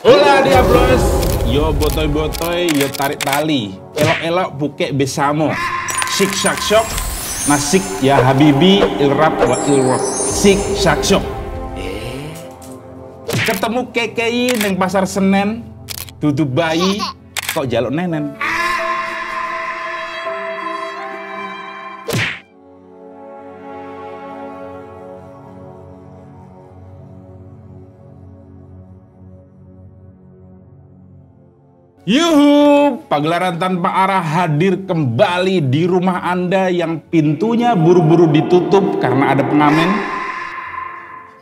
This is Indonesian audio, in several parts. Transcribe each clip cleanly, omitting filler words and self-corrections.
Hola diablos, yo botoy-botoy, yo tarik tali, elok-elok buke besamo, sik sak syok, nasik ya habibi, ilrap wa ilrap, sik sak syok. Ketemu KKI neng pasar Senen, dudu bayi, kok jaluk nenen. Yuhu, pagelaran tanpa arah hadir kembali di rumah Anda yang pintunya buru-buru ditutup karena ada pengamen.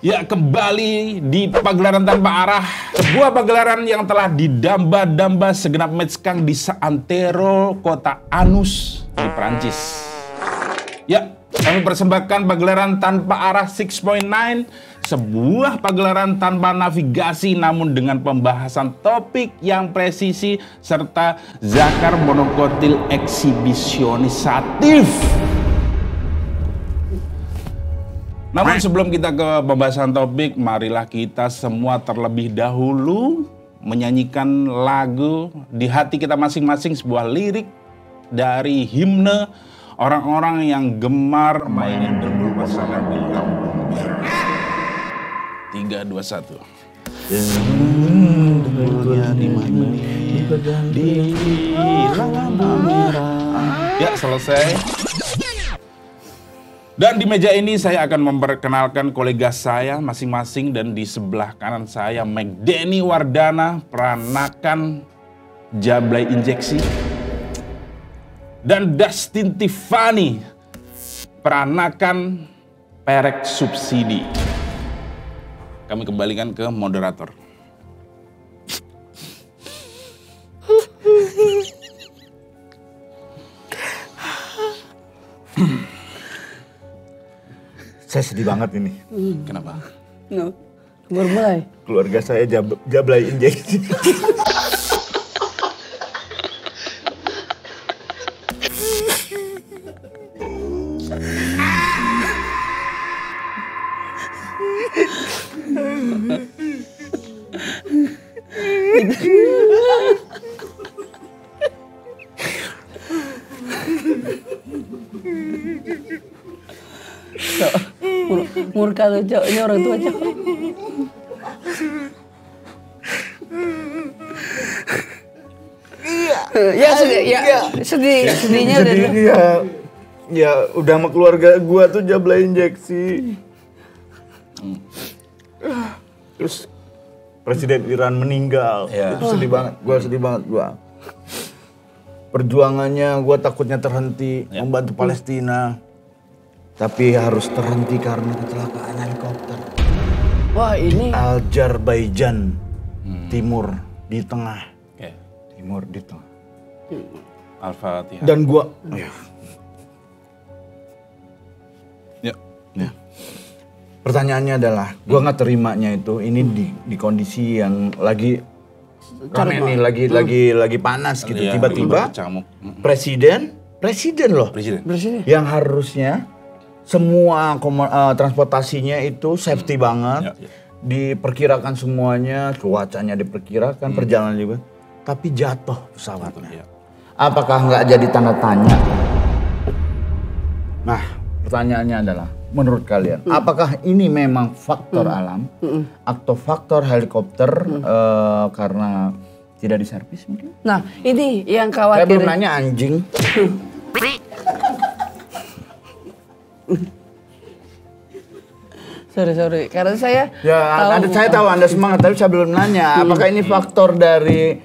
Ya, kembali di pagelaran tanpa arah, sebuah pagelaran yang telah didamba-damba segenap metskang di seantero kota Anus di Perancis. Ya, kami persembahkan pagelaran tanpa arah 6.9, sebuah pagelaran tanpa navigasi namun dengan pembahasan topik yang presisi serta zakar monokotil ekshibisionisatif. Namun sebelum kita ke pembahasan topik, marilah kita semua terlebih dahulu menyanyikan lagu di hati kita masing-masing, sebuah lirik dari himne orang-orang yang gemar mainin debul pasangan di kampung merah. 3, 2, 1. Ya, selesai. Dan di meja ini saya akan memperkenalkan kolega saya masing-masing, dan di sebelah kanan saya McDenny Wardana, peranakan Jablay Injeksi. Dan Dustin Tiffany, peranakan Perek Subsidi. Kami kembalikan ke moderator. Saya sedih banget ini. Kenapa? No, baru mulai. Keluarga saya Jablay Injeksi. Murka tuh, Cok. Ini orang tua, Cok. Sedihnya ya udah sama keluarga gua tuh Jablay Injeksi. Terus Presiden Iran meninggal. Ya. Itu sedih banget. Gua. Perjuangannya gua takutnya terhenti membantu Palestina. Tapi harus terhenti karena kecelakaan helikopter. Wah, ini Azerbaijan timur di tengah. Oke. Timur di tengah. Al-Fatihah. Dan gua Ya. Pertanyaannya adalah, gua nggak terimanya itu ini di kondisi yang lagi rame nih, lagi panas gitu. Iya, Tiba-tiba berkecamuk. presiden loh, Presiden. yang harusnya semua transportasinya itu safety banget, diperkirakan semuanya, cuacanya diperkirakan, perjalanan juga, tapi jatuh pesawatnya. Ya. Apakah nggak jadi tanda tanya? Nah, pertanyaannya adalah, menurut kalian, apakah ini memang faktor alam atau faktor helikopter karena tidak diservis mungkin? Nah, ini yang Saya khawatir. belum nanya anjing. Sorry. Karena saya Saya tahu Anda semangat, tapi saya belum nanya. Apakah ini faktor dari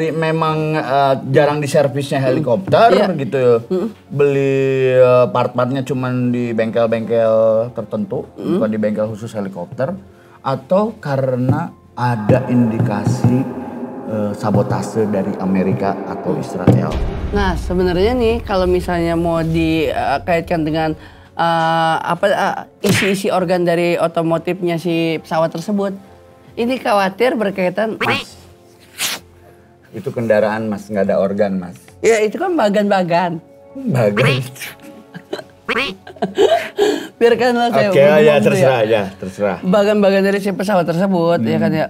memang jarang diservisnya helikopter gitu? Beli part-partnya cuman di bengkel-bengkel tertentu, bukan di bengkel khusus helikopter, atau karena ada indikasi sabotase dari Amerika atau Israel? Nah, sebenarnya nih kalau misalnya mau dikaitkan dengan isi-isi organ dari otomotifnya si pesawat tersebut, ini khawatir berkaitan. Mas, itu kendaraan Mas, nggak ada organ Mas. Ya itu kan bagan-bagan. Bagan. Biarkanlah saya Oke, ya terserah. Bagan-bagan dari si pesawat tersebut ya kan ya.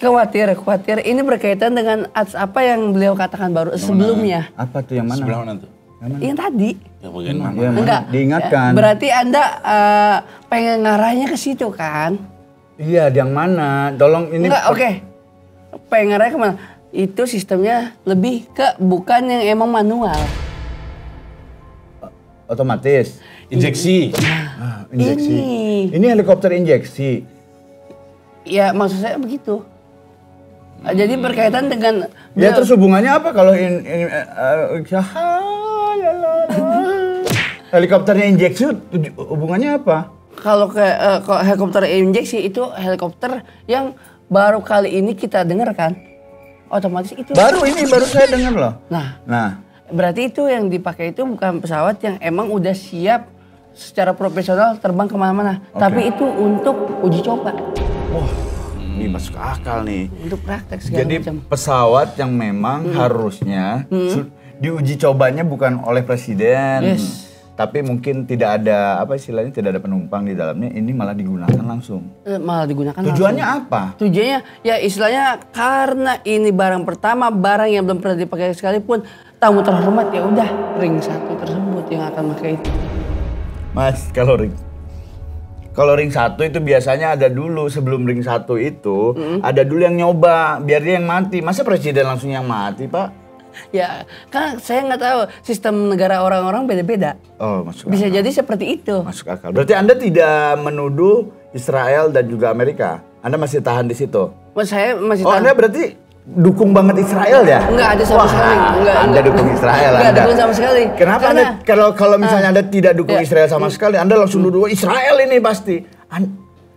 Khawatir. Ini berkaitan dengan apa yang beliau katakan baru sebelumnya. Apa tuh yang mana? Sebelah mana tuh? Yang tadi. Yang bagian mana? Yang mana? Enggak. Diingatkan. Berarti Anda pengen ngarahnya ke situ kan? Iya, yang mana? Tolong ini. Enggak, oke. Pengen ngarahnya kemana? Itu sistemnya lebih ke bukan yang emang manual. Otomatis. Injeksi. Injeksi. Ini. Ini helikopter injeksi. Ya maksud saya begitu. Jadi berkaitan dengan Ya terus hubungannya apa kalau helikopternya injeksi hubungannya apa? kalau helikopter injeksi itu helikopter yang baru kali ini kita dengar kan, otomatis itu. Baru saya dengar loh. Nah, berarti itu yang dipakai itu bukan pesawat yang emang udah siap secara profesional terbang kemana-mana, tapi itu untuk uji coba. Wah, ini masuk akal nih. Untuk praktek segala Jadi macam. pesawat yang memang harusnya diuji cobanya bukan oleh presiden. Yes. Tapi mungkin tidak ada apa istilahnya, tidak ada penumpang di dalamnya, ini malah digunakan langsung. Malah digunakan Tujuannya langsung. apa? Tujuannya ya istilahnya karena ini barang pertama, barang yang belum pernah dipakai sekalipun, tamu terhormat ya udah ring 1 tersebut yang akan pakai itu. Mas, kalau ring 1 itu biasanya ada dulu, sebelum ring 1 itu ada dulu yang nyoba biar dia yang mati. Masa presiden langsung yang mati, Pak? Ya, kan saya nggak tahu sistem negara orang-orang beda-beda. Oh, masuk Bisa akal. jadi seperti itu. Masuk akal. Berarti Anda tidak menuduh Israel dan juga Amerika. Anda masih tahan di situ. Saya masih Oh, tahu. Anda berarti dukung banget Israel ya? Enggak ada sama sekali. Anda dukung Israel. Enggak Anda dukung sama sekali. Kenapa Karena, Anda kalau misalnya Anda tidak dukung ya. Israel sama sekali, Anda langsung dukung Israel ini pasti.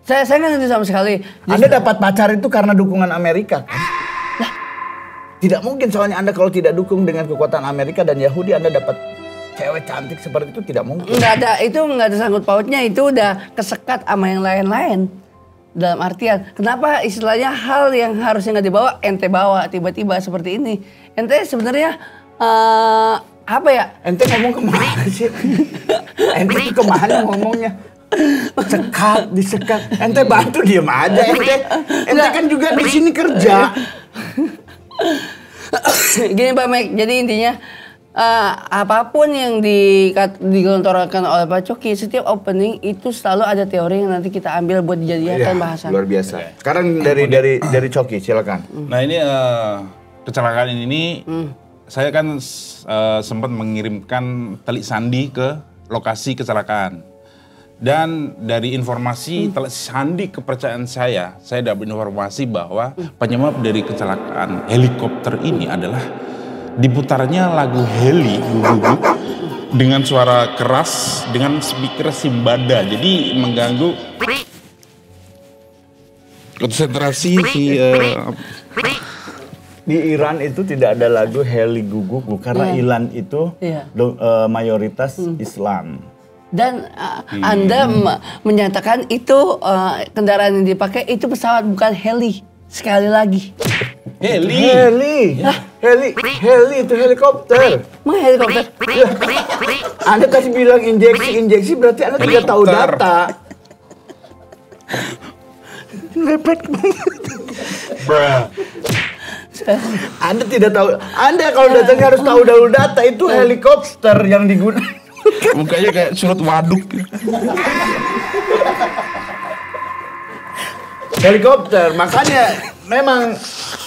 Saya nggak setuju sama sekali. Anda dapat pacar itu karena dukungan Amerika kan? Tidak mungkin, soalnya Anda kalau tidak dukung dengan kekuatan Amerika dan Yahudi, Anda dapat cewek cantik seperti itu tidak mungkin. Nggak ada sangkut pautnya, itu udah kesekat sama yang lain-lain. Dalam artian, kenapa istilahnya hal yang harusnya nggak dibawa, ente bawa tiba-tiba seperti ini. Ente sebenarnya apa ya? Ente ngomong kemana sih? Ente itu kemana ngomongnya? Disekat. Ente bantu diem aja. Ente kan juga di sini kerja. Gini Pak Mek, jadi intinya apapun yang digelontorkan oleh Pak Coki, setiap opening itu selalu ada teori yang nanti kita ambil buat dijadikan bahasan. Luar biasa. Sekarang dari Coki, silakan. Nah ini kecelakaan ini saya kan sempat mengirimkan telik sandi ke lokasi kecelakaan. Dan dari informasi telik sandi kepercayaan saya dapat informasi bahwa penyebab dari kecelakaan helikopter ini adalah diputarnya lagu Heli Gugugu dengan suara keras dengan speaker Simbada, jadi mengganggu konsentrasi si Di Iran itu tidak ada lagu Heli Gugugu karena Iran itu mayoritas Islam. Dan Anda menyatakan itu kendaraan yang dipakai itu pesawat bukan heli. Sekali lagi. Heli itu helikopter. Emang helikopter? Anda tadi bilang injeksi berarti Anda tidak tahu data. Lepet banget. Anda tidak tahu. Anda kalau datangnya harus tahu dulu data, itu helikopter yang digunakan. mukanya kayak surut waduk. Helikopter, makanya memang,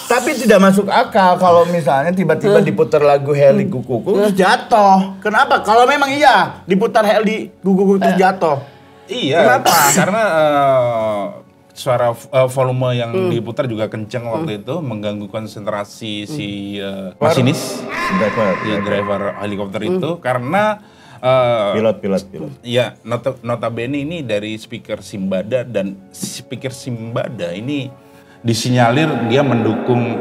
tapi tidak masuk akal kalau misalnya tiba-tiba diputar lagu Heli Gugugu terus jatuh. Kenapa? Kalau memang iya diputar Heli Gugugu terus jatuh. Iya. Kenapa? Karena suara volume yang diputar juga kencang waktu itu, mengganggu konsentrasi si masinis, driver helikopter itu, karena pilot. ya notabene ini dari speaker Simbada, dan speaker Simbada ini disinyalir dia mendukung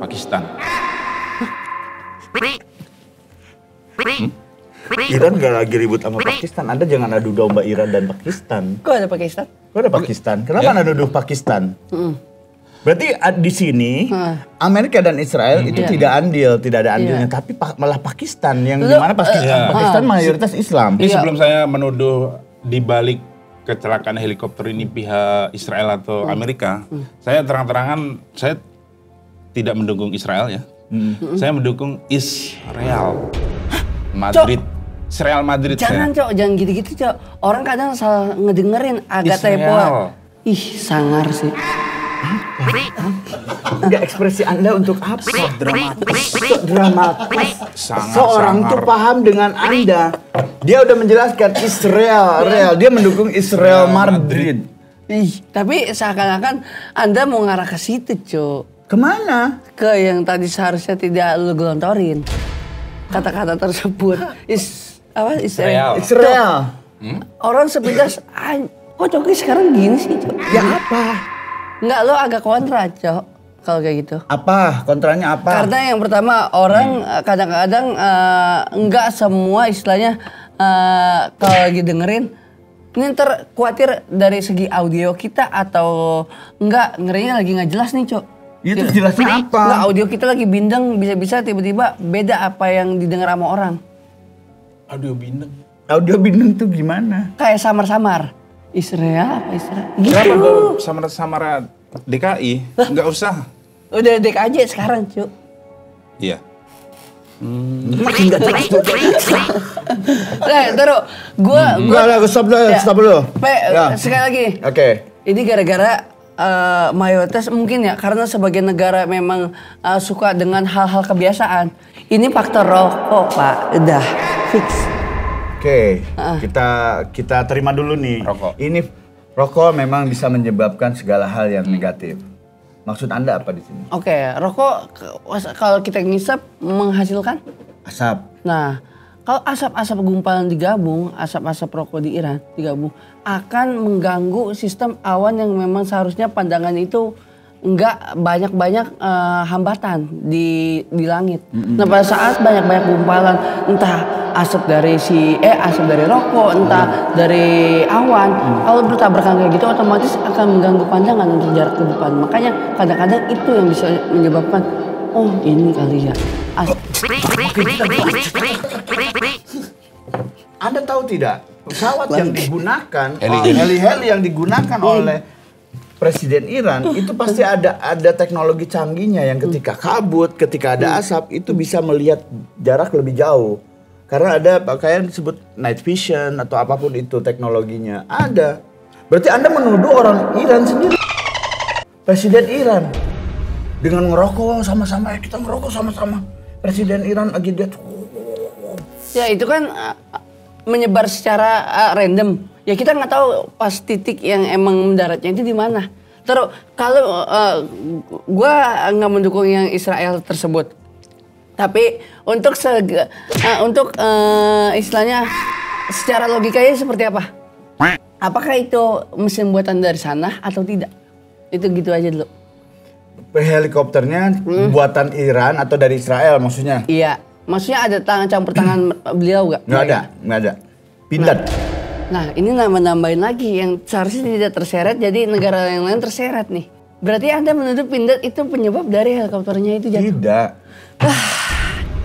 Pakistan. Iran gak lagi ribut sama Pakistan. Anda jangan adu domba Iran dan Pakistan. Kok ada Pakistan? Kok ada Pakistan? Kenapa Anda nuduh Pakistan? Berarti di sini Amerika dan Israel itu tidak ada andilnya, tapi malah Pakistan yang dimana Pakistan mayoritas Islam. Ini sebelum saya menuduh di balik kecelakaan helikopter ini pihak Israel atau Amerika, saya terang-terangan saya tidak mendukung Israel ya. Saya mendukung Israel Madrid. Israel Madrid. Jangan Cok, jangan gitu-gitu Cok. Orang kadang salah ngedengerin agak typo. Ih, sangar sih. Enggak, ekspresi Anda untuk apa? Dramatis. Dramatis. Sangar, Seorang sangar. tuh paham dengan Anda. Dia udah menjelaskan Israel, real. Dia mendukung Israel Madrid. Ih, tapi seakan-akan Anda mau ngarah ke situ Cok. Kemana? Ke yang tadi seharusnya tidak lu gelontorin. Kata-kata tersebut. Israel. Israel. Orang sepintas, kok Coki sekarang gini sih Cok? Ya apa? Enggak, lo agak kontra Cok. Kalau kayak gitu. Apa? Kontranya apa? Karena yang pertama orang kadang-kadang enggak semua istilahnya kalau lagi dengerin ini ntar khawatir dari segi audio kita atau enggak ngerinya lagi nggak jelas nih Cok. Itu jelasnya apa? Enggak, audio kita lagi bindeng bisa-bisa tiba-tiba beda apa yang didengar sama orang. Audio bindeng. Audio bindeng tuh gimana? Kayak samar-samar. Israel apa Israel? Gitu. Kenapa baru samara DKI? Nggak usah. Udah dek aja sekarang Cuk. Iya. Makin gak jelas. Taruh, gua Stop dulu. Ya. Sekali lagi. Oke. Ini gara-gara mayoritas mungkin ya karena sebagai negara memang suka dengan hal-hal kebiasaan. Ini faktor rokok Pak, udah fix. Oke, kita terima dulu nih. Rokok. Ini rokok memang bisa menyebabkan segala hal yang negatif. Maksud Anda apa di sini? Oke, rokok kalau kita ngisap menghasilkan. Asap. Nah, kalau asap-asap gumpalan digabung, asap-asap rokok di Iran digabung, akan mengganggu sistem awan yang memang seharusnya pandangan itu enggak banyak-banyak hambatan di langit. Nah, pada saat banyak-banyak gumpalan, entah asap dari rokok, entah dari awan, kalau bertabrakan kayak gitu otomatis akan mengganggu pandangan untuk jarak ke depan. Makanya kadang-kadang itu yang bisa menyebabkan, oh ini kali ya. Anda tahu tidak, pesawat yang digunakan, Heli-heli. heli-heli yang digunakan oleh Presiden Iran itu pasti ada teknologi canggihnya yang ketika kabut, ketika ada asap itu bisa melihat jarak lebih jauh. Karena ada pakaian disebut night vision atau apapun itu teknologinya. Ada. Berarti Anda menuduh orang Iran sendiri. Presiden Iran dengan ngerokok sama-sama, kita ngerokok sama-sama. Presiden Iran lagi dia Ya itu kan menyebar secara random. Ya kita nggak tahu pas titik yang emang mendaratnya itu di mana. Terus kalau gue nggak mendukung yang Israel tersebut, tapi untuk istilahnya secara logikanya seperti apa? Apakah itu mesin buatan dari sana atau tidak? Itu gitu aja dulu. helikopternya buatan Iran atau dari Israel maksudnya? Iya, maksudnya ada campur tangan beliau nggak? Nggak ada. Pindad. Nah, ini nambahin lagi yang seharusnya tidak terseret, jadi negara yang lain terseret nih. Berarti Anda menuduh Pindad itu penyebab dari helikopternya itu jatuh? Tidak.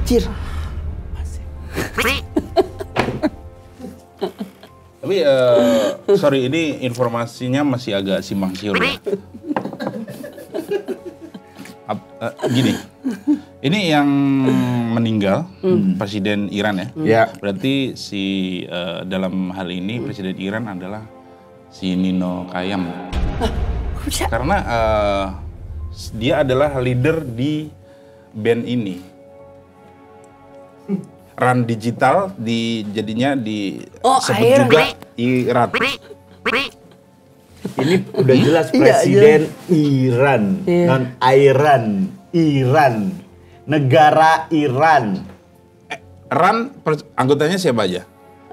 Cir. Tapi sorry, ini informasinya masih agak simpang siur ya. Gini, ini yang meninggal Presiden Iran ya. Ya. Berarti dalam hal ini Presiden Iran adalah si Nino Kayam. Karena dia adalah leader di band ini. Run digital jadinya disebut Iran. juga Iran. Ini udah jelas Presiden Iran, non Iran, negara Iran. Ran anggotanya siapa aja?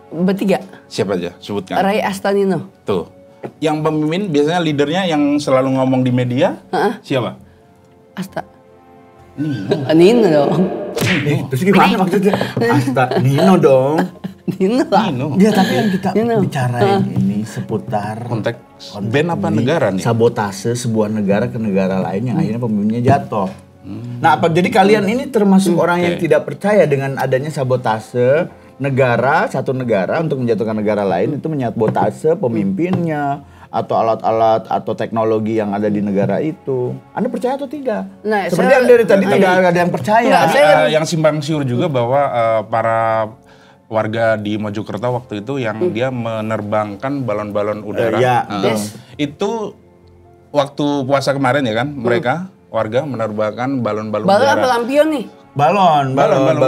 Bertiga. Siapa aja? Sebutkan. Ray Astanino. Tuh. Yang pemimpin biasanya leadernya yang selalu ngomong di media siapa? Asta. Nino. Nino dong. Terus gimana maksudnya? Nino dong. Nino lah. Nino. Dia tapi yang kita Nino. bicarain ini seputar Konteks band apa negara nih? sabotase sebuah negara ke negara lain yang akhirnya pemimpinnya jatuh. Nah, jadi kalian ini termasuk orang yang tidak percaya dengan adanya sabotase satu negara untuk menjatuhkan negara lain itu menyabotase pemimpinnya atau alat-alat atau teknologi yang ada di negara itu. Anda percaya atau tidak? Nah, seperti yang dari tadi tidak ada yang percaya. Yang simpang siur juga bahwa para warga di Mojokerto waktu itu yang dia menerbangkan balon-balon udara. Itu waktu puasa kemarin ya kan, mereka warga menerbangkan balon-balon udara. Balon apa lampion nih? Balon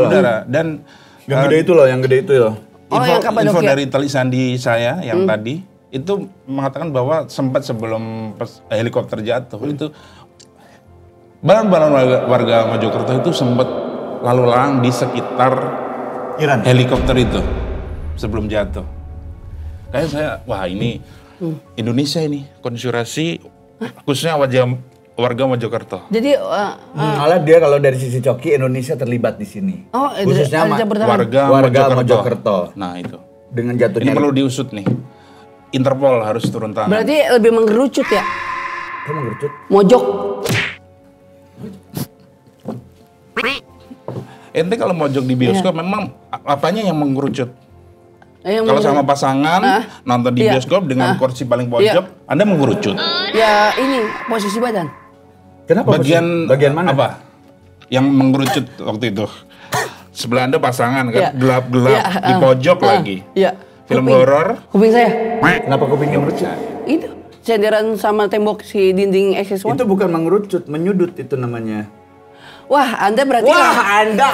udara. Dan yang gede itu loh. Info dari Telisandi saya yang tadi itu mengatakan bahwa sempat sebelum helikopter jatuh itu balon-balon warga Mojokerto itu sempat lalu lalang di sekitar Iran helikopter itu sebelum jatuh. Kayak saya, wah ini Indonesia ini konspirasi khususnya warga Mojokerto. Jadi malah dia kalau dari sisi Coki Indonesia terlibat di sini. Khususnya warga Mojokerto. Nah itu. Dengan jatuhnya ini perlu diusut nih. Interpol harus turun tangan. Berarti lebih mengerucut ya? Kok mengerucut? Mojok. Ente kalau mojok di bioskop memang apanya yang mengerucut? Kalau sama pasangan nonton di bioskop dengan kursi paling pojok, Anda mengerucut. Ya ini posisi badan. Kenapa? Bagian mana? Apa? Yang mengerucut waktu itu? Sebelah Anda pasangan kan, gelap-gelap di pojok lagi. Iya. Film horor. Kuping saya. Kenapa kupingnya mengerucut? Itu senderan sama tembok si dinding XS1. Itu bukan mengerucut, menyudut itu namanya. Wah, Anda berarti Anda.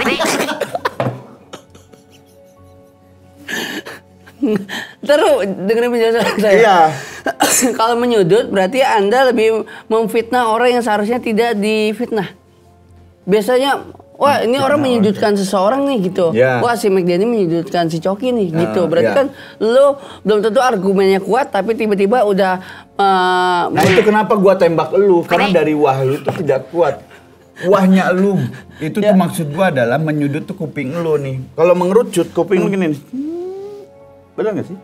Terus dengerin penjelasan saya. Iya. Kalau menyudut berarti Anda lebih memfitnah orang yang seharusnya tidak difitnah. Biasanya wah ini orang menyudutkan seseorang nih gitu. Wah si McDanny menyudutkan si Coki nih gitu. Berarti kan lo belum tentu argumennya kuat tapi tiba-tiba udah nah itu kenapa gua tembak lu karena dari wah lu itu tidak kuat. Wahnya lu itu tuh maksud gua adalah menyudut tuh kuping lu nih. Kalau mengerucut kuping lu gini nih. Benar nggak sih?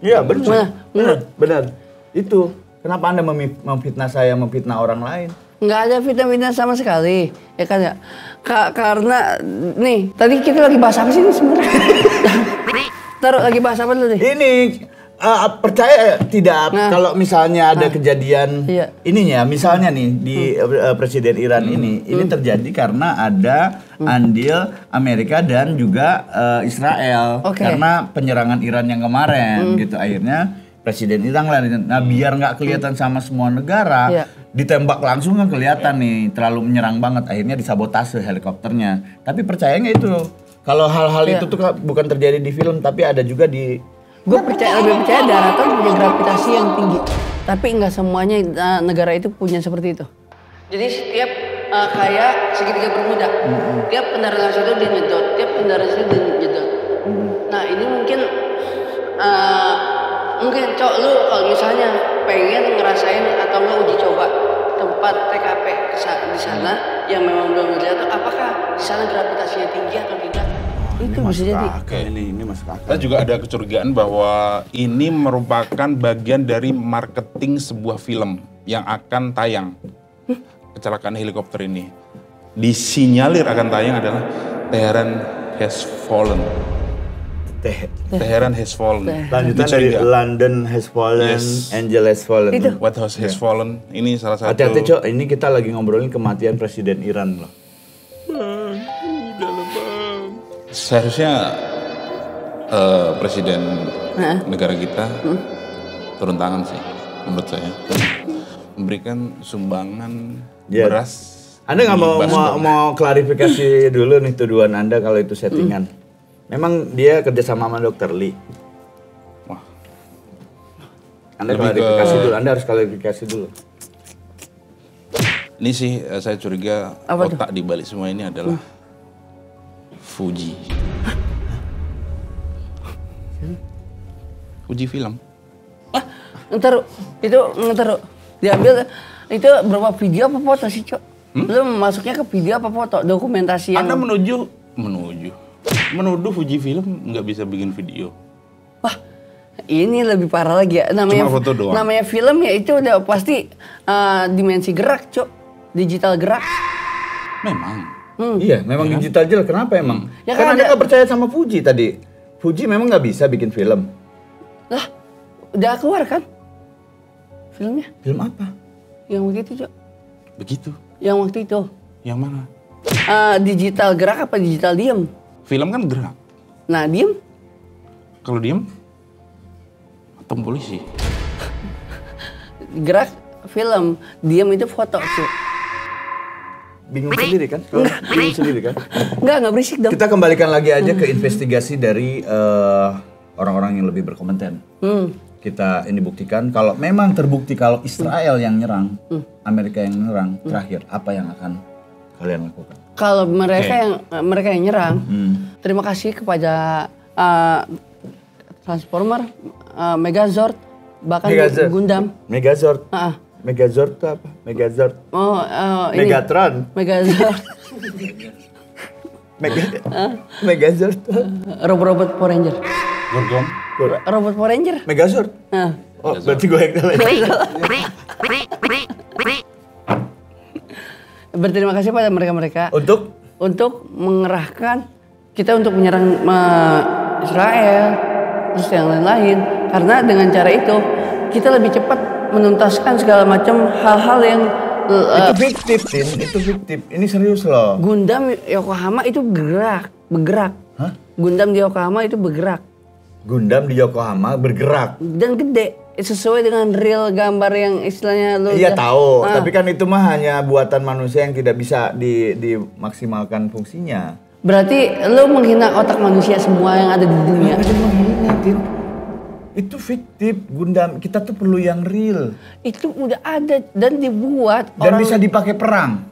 Iya benar. Itu kenapa Anda memfitnah saya, memfitnah orang lain? Nggak ada fitnah-fitnah sama sekali, ya kan ya? Karena nih, tadi kita lagi bahas apa sih ini sebenarnya? Taruh lagi bahas apa dulu nih? Ini percaya tidak kalau misalnya ada kejadian ininya, misalnya nih di Presiden Iran ini terjadi karena ada andil Amerika dan juga Israel karena penyerangan Iran yang kemarin gitu akhirnya. Presiden Iran lah, nah biar nggak kelihatan sama semua negara, ditembak langsung kan kelihatan nih terlalu menyerang banget, akhirnya disabotase helikopternya. Tapi percaya nggak itu? Kalau hal-hal itu tuh bukan terjadi di film, tapi ada juga di. Gue lebih percaya daratan punya gravitasi yang tinggi, tapi nggak semuanya negara itu punya seperti itu. Jadi setiap kayak segitiga bermuda, tiap kendaraan itu dia nyedot, tiap kendaraan itu dia nyedot. Nah ini mungkin Cok, lu kalau misalnya pengen ngerasain atau nggak uji coba tempat TKP di sana yang memang belum terjatuh, apakah di sana gravitasinya tinggi atau tidak? Itu bisa jadi. Ini masuk akal. Saya juga ada kecurigaan bahwa ini merupakan bagian dari marketing sebuah film yang akan tayang. Kecelakaan helikopter ini disinyalir akan tayang adalah Tehran has fallen. Teheran has fallen. Lanjutan dari London has fallen, Angel has fallen. White House has fallen. Ini salah satu. Hati-hati Cok, ini kita lagi ngobrolin kematian Presiden Iran loh. Seharusnya Presiden negara kita turun tangan sih, menurut saya. Memberikan sumbangan beras. Anda nggak mau klarifikasi dulu nih tuduhan Anda kalau itu settingan? Memang dia kerja sama Dr. Lee. Wah. Anda klarifikasi dulu. Anda harus klarifikasi dulu. Ini sih saya curiga otak di balik semua ini adalah Fuji. Fuji film. Ntar diambil itu berapa video apa foto sih Cok? Lu masuknya ke video apa foto? Dokumentasi yang. Anda menuduh Fuji Film nggak bisa bikin video. Wah, ini lebih parah lagi ya. Namanya cuma foto doang. Namanya film ya itu udah pasti dimensi gerak, Cok. Digital gerak. Memang. Iya, memang digital jelas. Kenapa emang? Ya Karena kan Anda ada- nggak percaya sama Fuji tadi. Fuji memang nggak bisa bikin film. Lah, udah keluar kan filmnya? Film apa? Yang waktu itu, Cok. Begitu. Yang waktu itu. Yang mana? Digital gerak apa digital diem? Film kan gerak. Nah, diem? Kalau diem, atau polisi. Gerak film, diem itu foto, Cok. Bingung sendiri kan? Bingung sendiri kan? Nggak berisik dong. Kita kembalikan lagi aja ke investigasi dari orang-orang yang lebih berkompeten. Kita ini buktikan kalau memang terbukti kalau Israel yang nyerang, Amerika yang nyerang, terakhir apa yang akan kalian lakukan? Kalau mereka yang nyerang, terima kasih kepada Transformer, Megazord, bahkan Megazord. Gundam. Megazord. Ah, Megazord itu apa? Megazord. ini. Megatron. Megazord, Megazord. robot Power Ranger. Gorgon. Robot Power Ranger. Megazord. Nah, Oh, berarti gue yang salah. berterima kasih pada mereka-mereka Untuk mengerahkan kita untuk menyerang Israel, terus yang lain-lain. Karena dengan cara itu kita lebih cepat menuntaskan segala macam hal-hal yang itu fiktif, Tin. Itu fiktif. Ini serius loh. Gundam Yokohama itu bergerak. Hah? Gundam di Yokohama itu bergerak Gundam di Yokohama bergerak. dan gede sesuai dengan real gambar yang istilahnya lo. Iya tahu, tapi kan itu mah hanya buatan manusia yang tidak bisa dimaksimalkan fungsinya. Berarti lo menghina otak manusia semua yang ada di dunia. Ada menghina, Tin. Itu fiktif, Gundam. Kita tuh perlu yang real Itu udah ada dan dibuat dan orang. bisa dipakai perang.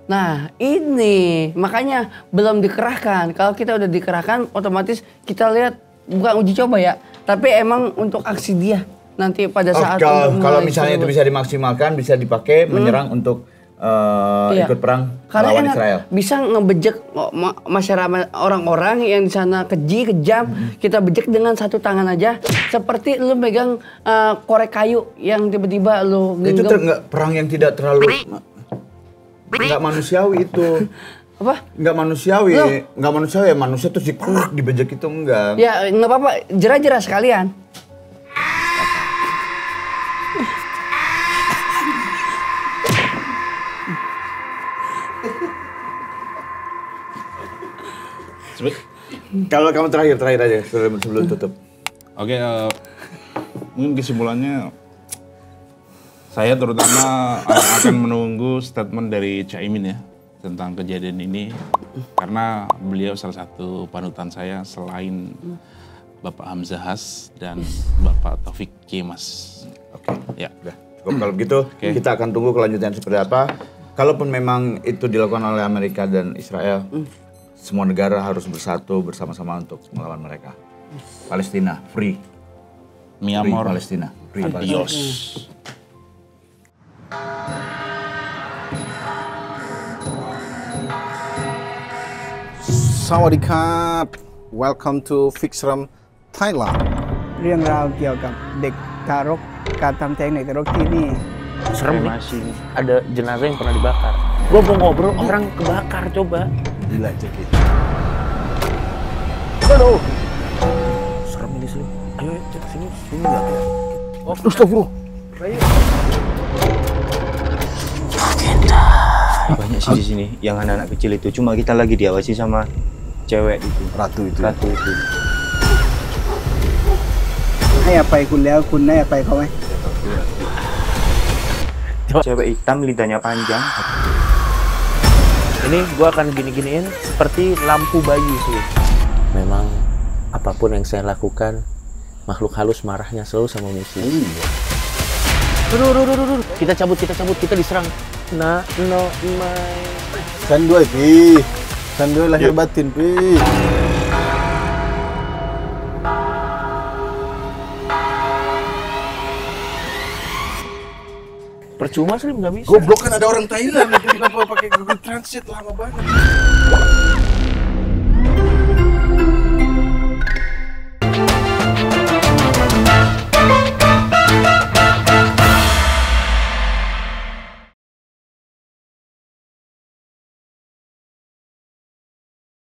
Nah ini makanya belum dikerahkan. Kalau kita udah dikerahkan, otomatis kita lihat bukan uji coba ya, tapi emang untuk aksi dia nanti pada saat untuk kalau mulai misalnya itu tersebut. bisa dimaksimalkan, bisa dipakai menyerang untuk Iya. ikut perang Karena melawan enak, Israel. bisa ngebejek masyarakat orang-orang yang di sana keji, kejam, kita bejek dengan satu tangan aja. Seperti lu megang korek kayu yang tiba-tiba lu Itu genggam. perang yang tidak terlalu nggak manusiawi itu. Apa? Nggak manusiawi, Loh. nggak manusiawi ya, manusia terus dibejek itu enggak. Ya nggak apa-apa, jerah-jerah sekalian. Kalau kamu terakhir aja sebelum tutup. Oke, mungkin kesimpulannya saya terutama akan menunggu statement dari Caimin ya tentang kejadian ini karena beliau salah satu panutan saya selain Bapak Hamzah Has dan Bapak Taufik Kemas. Oke. Ya. Udah. Cukup kalau begitu kita akan tunggu kelanjutan seperti apa. Kalaupun memang itu dilakukan oleh Amerika dan Israel, semua negara harus bersatu bersama-sama untuk melawan mereka. Palestina free. Myanmar. Free Palestina. Free Palestina. Adios. Sawadikap. Welcome to Fixram Thailand. เรื่องราวเกี่ยวกับเด็กทารกการทำแท้งเด็กทารกที่นี่ Serem nih. Ada jenazah yang pernah dibakar. Gua mau ngobrol orang kebakar coba. Gila cekit. Aduh. Serem ini sih. Ayo cek sini enggak ya. Oh, astagfirullah. Banyak sih di sini yang anak-anak kecil itu, cuma kita lagi diawasi sama cewek itu, Ratu itu. ratu itu. ให้อภัยคุณแล้วคุณให้อภัยเขาไหม Cewek hitam lidahnya panjang. Ini gua akan gini-giniin seperti lampu bayi sih. Memang apapun yang saya lakukan, makhluk halus marahnya selalu sama musuh. Aduh. Kita cabut, kita diserang. No, my. San dua pi. San dua lahir batin pi. Percuma sih nggak bisa. Goblok kan ada orang Thailand itu kenapa pakai Google Translate lama banget.